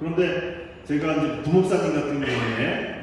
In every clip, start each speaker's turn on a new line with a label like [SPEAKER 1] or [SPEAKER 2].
[SPEAKER 1] 그런데 제가 이제 부목사님 같은 경우에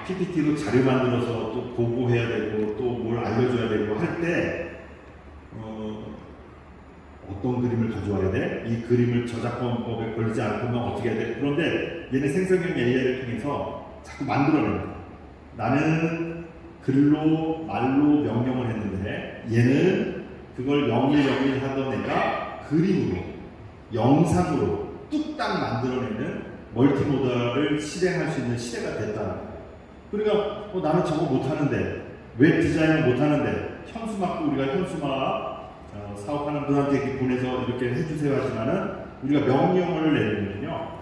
[SPEAKER 1] PPT로 자료 만들어서 또 보고해야 되고 또 뭘 알려줘야 되고 할 때 어떤 그림을 가져와야 돼? 이 그림을 저작권법에 걸리지 않고만 어떻게 해야 돼? 그런데 얘는 생성형 AI를 통해서 자꾸 만들어냅니다. 나는 글로 말로 명령을 했는데 얘는 그걸 0101 하던 애가 그림으로 영상으로 뚝딱 만들어내는 멀티모달을 실행할 수 있는 시대가 됐다는 거예요. 그러니까 나는 저거 못하는데 웹 디자인을 못하는데 현수막도 우리가 현수막 사업하는 분한테 이렇게 보내서 이렇게 해주세요 하지만은 우리가 명령을 내리면요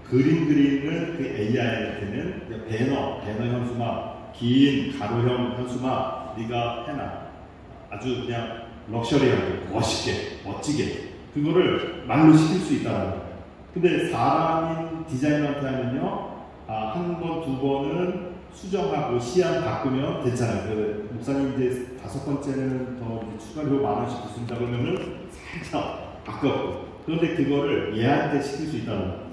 [SPEAKER 1] 그림 그리는 그 AI한테는 배너 현수막 긴 가로형 현수막 네가 해놔 아주 그냥 럭셔리하게 멋있게 멋지게 그거를 말로 시킬 수 있다는 거예요. 근데 사람인 디자이너한테 하면요 한 번, 두 번은 수정하고 시안 바꾸면 괜찮아요. 그 목사님 이제 5번째는 더 추가료 10,000원씩 붙습니다. 그러면은 살짝 아깝고. 그런데 그거를 얘한테 시킬 수 있다는 거예요.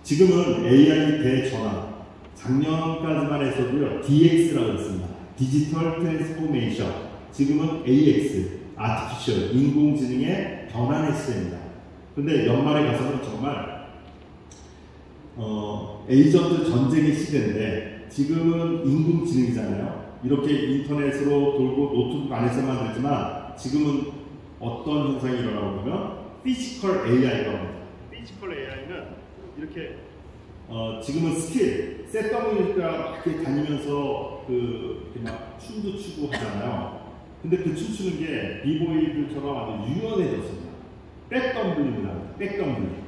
[SPEAKER 1] 지금은 AI 대전환. 작년까지만 해서도요, DX라고 했습니다. 디지털 트랜스포메이션. 지금은 AX, 아티피셜, 인공지능의 변환의 시대입니다. 근데 연말에 가서는 정말, 에이전트 전쟁의 시대인데, 지금은 인공지능이잖아요. 이렇게 인터넷으로 돌고 노트북 안에서만 되지만 지금은 어떤 현상이 일어나고 보면 피지컬 AI라고 합니다. 피지컬 AI는 이렇게 지금은 스킬, 셋더미가 이렇게 다니면서 막 춤도 추고 하잖아요. 근데 그 춤추는 게 비보이들처럼 아주 유연해졌습니다. 백덤블링이라고 합니다. 백덤블링.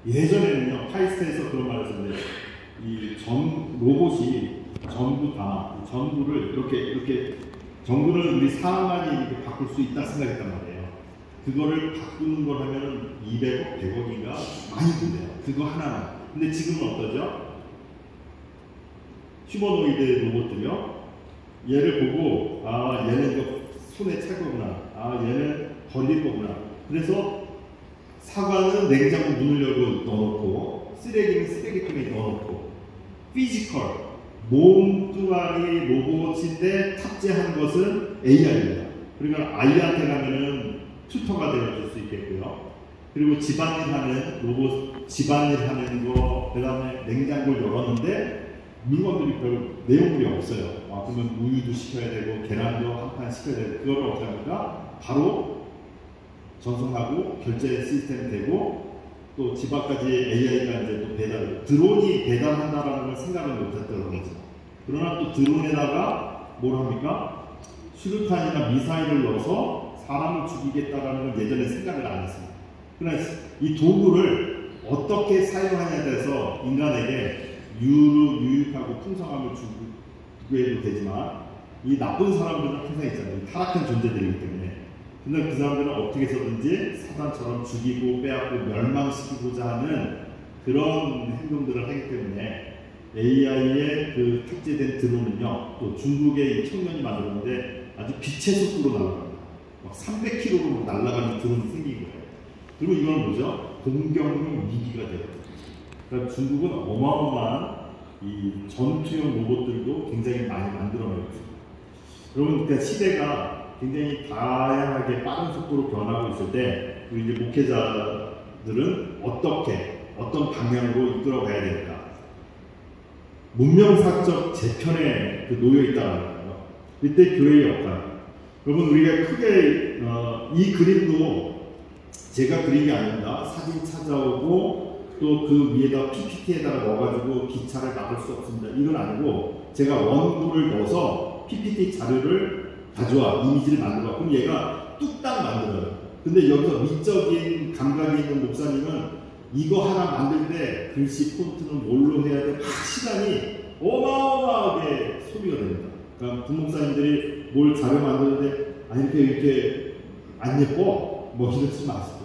[SPEAKER 1] 예전에는요, 카이스트에서 그런 말을 했는데 이 로봇이 전부 다 전구를 이렇게 전구를 우리 사람만이 이렇게 바꿀 수 있다 생각했단 말이에요. 그거를 바꾸는 걸 하면 200억, 100억인가 많이 든대요. 그거 하나만. 근데 지금은 어떠죠? 휴머노이드 로봇들이요. 얘를 보고 얘는 이거 손에 찰 거구나. 얘는 벌릴 거구나. 그래서 사과는 냉장고 문을 열고 넣어놓고 쓰레기는 쓰레기통에 넣어놓고 피지컬, 몸뚱아리 로봇인데 탑재한 것은 AI입니다. 그러니까 아이한테 가면은 튜터가 되어줄 수 있겠고요. 그리고 집안일 하는 로봇, 집안일 하는 거, 그 다음에 냉장고를 열었는데 물건들이 별 내용물이 없어요. 그러면 우유도 시켜야 되고 계란도 한 판 시켜야 되고 그걸 어떻게 합니까? 바로 전송하고 결제 시스템이 되고 또 집 앞까지 AI가 이제 또 드론이 배달한다라는 걸 생각을 못했다는 거죠. 그러나 또 드론에다가 뭘 합니까? 수류탄이나 미사일을 넣어서 사람을 죽이겠다라는 걸 예전에 생각을 안 했습니다. 그러나 이 도구를 어떻게 사용하냐에 대해서 인간에게 유익하고 풍성함을 주고해도 되지만 이 나쁜 사람들은 항상 있잖아요. 타락한 존재들이기 때문에. 근데 그 사람들은 어떻게 해서든지 사단처럼 죽이고 빼앗고 멸망시키고자 하는 그런 행동들을 하기 때문에 AI의 그 탑재된 드론은요, 또 중국의 이 청년이 만들었는데 아주 빛의 속도로 날아갑니다. 막 300km로 날아가는 드론이 생긴 거예요. 그리고 이건 뭐죠? 공격용 미기가 돼요. 그러니까 중국은 어마어마한 이 전투용 로봇들도 굉장히 많이 만들어내고 있습니다. 여러분, 그러니까 시대가 굉장히 다양하게 빠른 속도로 변하고 있을 때 우리 이제 목회자들은 어떤 방향으로 이끌어가야 될까? 문명사적 재편에 놓여 있다는 거예요. 이때 교회의 역할. 여러분, 우리가 크게 이 그림도 제가 그린 게 아닙니다. 사진 찾아오고 또 그 위에다 PPT에다가 넣어가지고 기차를 막을 수 없습니다. 이건 아니고 제가 원고를 넣어서 PPT 자료를 가져와 이미지를 만들어. 그럼 얘가 뚝딱 만들어요. 근데 여기서 미적인 감각이 있는 목사님은 이거 하나 만들 때 글씨 폰트는 뭘로 해야 돼? 시간이 어마어마하게 소비가 됩니다. 그러니까 부목사님들이 뭘 자료 만드는데 이렇게 안 예뻐? 뭐 이러지 마시고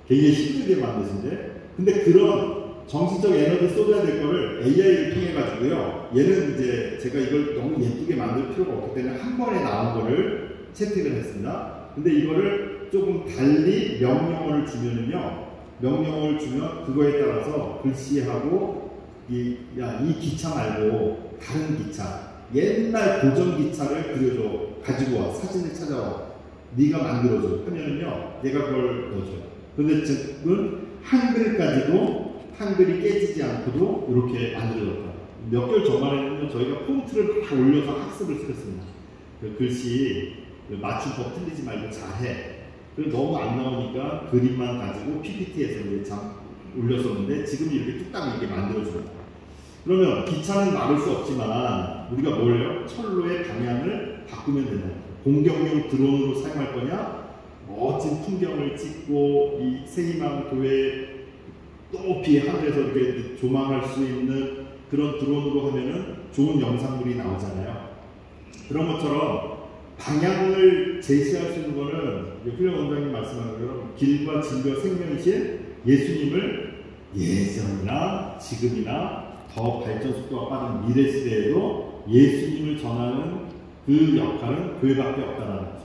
[SPEAKER 1] 굉장히 힘들게 만드신데 근데 그런 정신적 에너지 쏟아야 될 거를 AI를 통해 가지고요. 얘는 이제 제가 이걸 너무 예쁘게 만들 필요가 없기 때문에 한 번에 나온 거를 채택을 했습니다. 근데 이거를 조금 달리 명령어를 주면은요. 명령을 주면 그거에 따라서 글씨하고 이 기차 말고 다른 기차, 옛날 고전 기차를 그려줘. 가지고 와. 사진을 찾아와. 네가 만들어줘. 하면은요, 내가 그걸 넣어줘요. 그런데 지금은 한글까지도 한글이 깨지지 않고도 이렇게 만들어졌다. 몇 개월 전만에는 저희가 폰트를 다 올려서 학습을 시켰습니다. 그 글씨 맞춤법 틀리지 말고 잘해. 그리고 너무 안 나오니까 그림만 가지고 PPT에서 이제 올렸었는데 지금 이렇게 뚝딱 이렇게 만들어줍니다. 그러면 기차는 막을 수 없지만 우리가 뭘 해요? 철로의 방향을 바꾸면 된다. 공격용 드론으로 사용할 거냐? 멋진 풍경을 찍고 이 세희망 교회 높이 하늘에서 이렇게 조망할 수 있는 그런 드론으로 하면은 좋은 영상물이 나오잖아요. 그런 것처럼 방향을 제시할 수 있는 거는 훌륭 원장님 말씀하신 것처럼 길과 진리와 생명이신 예수님을 예전이나 지금이나 더 발전 속도가 빠른 미래 시대에도 예수님을 전하는 그 역할은 교회밖에 없다는 거죠.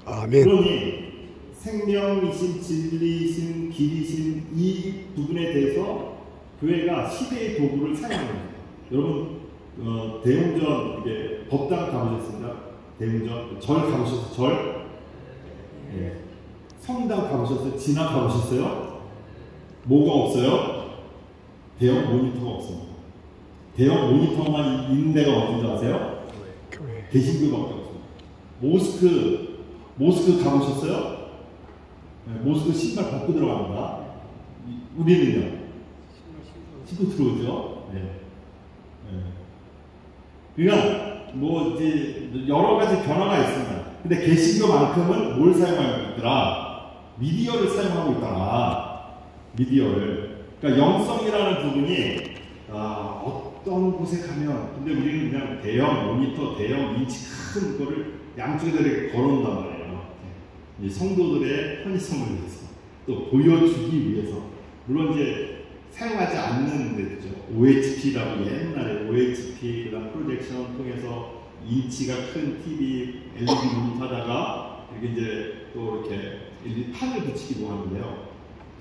[SPEAKER 2] 아멘.
[SPEAKER 1] 그러니 생명이신 진리이신 길이신 이 부분에 대해서 교회가 시대의 도구를 사용하는 거예요. 여러분 대웅전 이게 법당 가보셨습니까? 대웅전 절 가보셨어요? 절? 네. 성당 가보셨어요? 진화 가보셨어요? 뭐가 없어요? 대형 모니터가 없습니다. 대형 모니터만 있는 데가 어딘지 아세요?
[SPEAKER 2] 교회.
[SPEAKER 1] 개신교밖에 없습니다. 모스크 가보셨어요? 네, 모스크 신발 벗고 들어갑니다. 우리는요? 신고 들어오죠? 네. 네. 그러니까 뭐 이제 여러 가지 변화가 있습니다. 근데 개신교만큼은 뭘 사용하고 있더라? 미디어를 사용하고 있더라. 미디어를. 그러니까 영성이라는 부분이 어떤 곳에 가면 근데 우리는 그냥 대형 모니터, 대형 인치 큰 거를 양쪽에다 이렇게 걸어놓는단 말이에요. 이 성도들의 편의성을 위해서 또 보여주기 위해서 물론 이제 사용하지 않는 데죠. OHP라고 옛날에 OHP 그다음 프로젝션 통해서 인치가 큰 TV, LED 모니터다가 이렇게 이제 또 이렇게 판을 붙이기도 하는데요.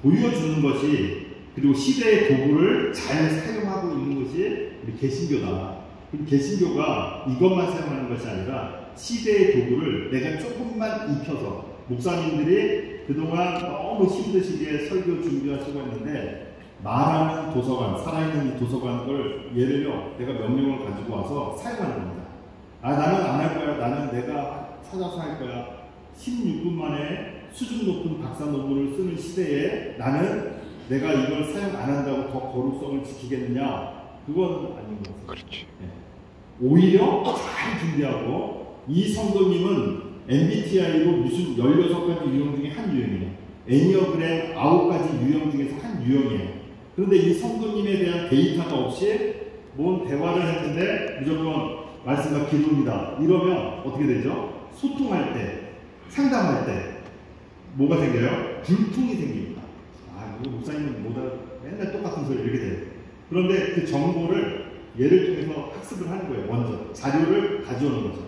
[SPEAKER 1] 보여주는 것이 그리고 시대의 도구를 잘 사용하고 있는 것이 우리 개신교다. 그럼 개신교가 이것만 사용하는 것이 아니라 시대의 도구를 내가 조금만 입혀서 목사님들이 그동안 너무 힘드시게 설교 준비하시고 했는데 말하는 도서관, 살아있는 이 도서관 걸 예를요 내가 명령을 가지고 와서 사용하는 겁니다. 나는 안 할 거야. 나는 내가 찾아서 할 거야. 16분 만에 수준 높은 박사 논문을 쓰는 시대에 나는 내가 이걸 사용 안 한다고 더 거룩성을 지키겠느냐? 그건 아닌 것 같아요.
[SPEAKER 2] 그렇지.
[SPEAKER 1] 네. 오히려 잘 준비하고 이 성도님은 MBTI로 무슨 16가지 유형 중에 한 유형이에요. 애니어그램 9가지 유형 중에서 한 유형이에요. 그런데 이 성도님에 대한 데이터가 없이 뭔 대화를 했는데 무조건 말씀과 기도입니다. 이러면 어떻게 되죠? 소통할 때, 상담할 때 뭐가 생겨요? 불통이 생깁니다. 이거 목사님은 뭐다 맨날 똑같은 소리 이렇게 돼요. 그런데 그 정보를 얘를 통해서 학습을 하는 거예요. 먼저 자료를 가져오는 거죠.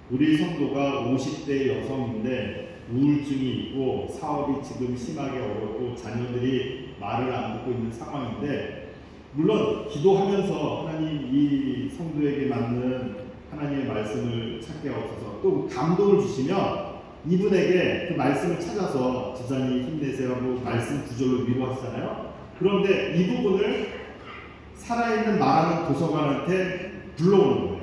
[SPEAKER 1] 우리 성도가 50대 여성인데 우울증이 있고 사업이 지금 심하게 어렵고 자녀들이 말을 안 듣고 있는 상황인데 물론 기도하면서 하나님 이 성도에게 맞는 하나님의 말씀을 찾게 하옵소서 또 감동을 주시면 이분에게 그 말씀을 찾아서 집사님 힘내세요 하고 말씀 구절로 위로하시잖아요. 그런데 이 부분을 살아있는 말하는 도서관한테 불러오는 거예요.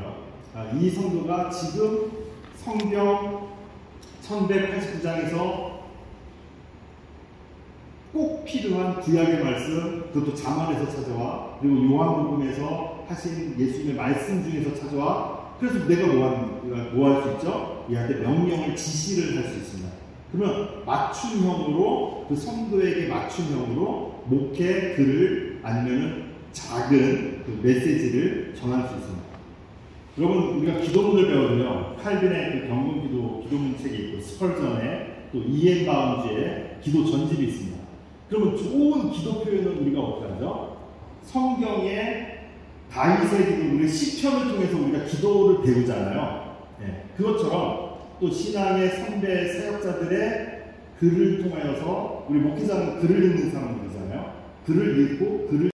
[SPEAKER 1] 이 성도가 지금 성경 1189장에서 꼭 필요한 구약의 말씀, 그것도 잠언에서 찾아와, 그리고 요한복음에서 하신 예수님의 말씀 중에서 찾아와. 그래서 내가 뭐 할 수 있죠? 얘한테 명령을 지시를 할 수 있습니다. 그러면 맞춤형으로 그 성도에게 맞춤형으로 목회 글을 아니면은 작은 그 메시지를 전할 수 있습니다. 여러분 우리가 기도문을 배우면요 칼빈의 그 기도문 책이 있고 스펄전의 또 이엔 바운즈의 기도 전집이 있습니다. 그러면 좋은 기도 표현은 우리가 어떻게 하죠? 성경의 다윗의 기도, 우리 시편을 통해서 우리가 기도를 배우잖아요. 네. 그것처럼 또 신앙의 선배 사역자들의 글을 통하여서 우리 목회자는 글을 읽는 사람들이잖아요. 글을 읽고 글을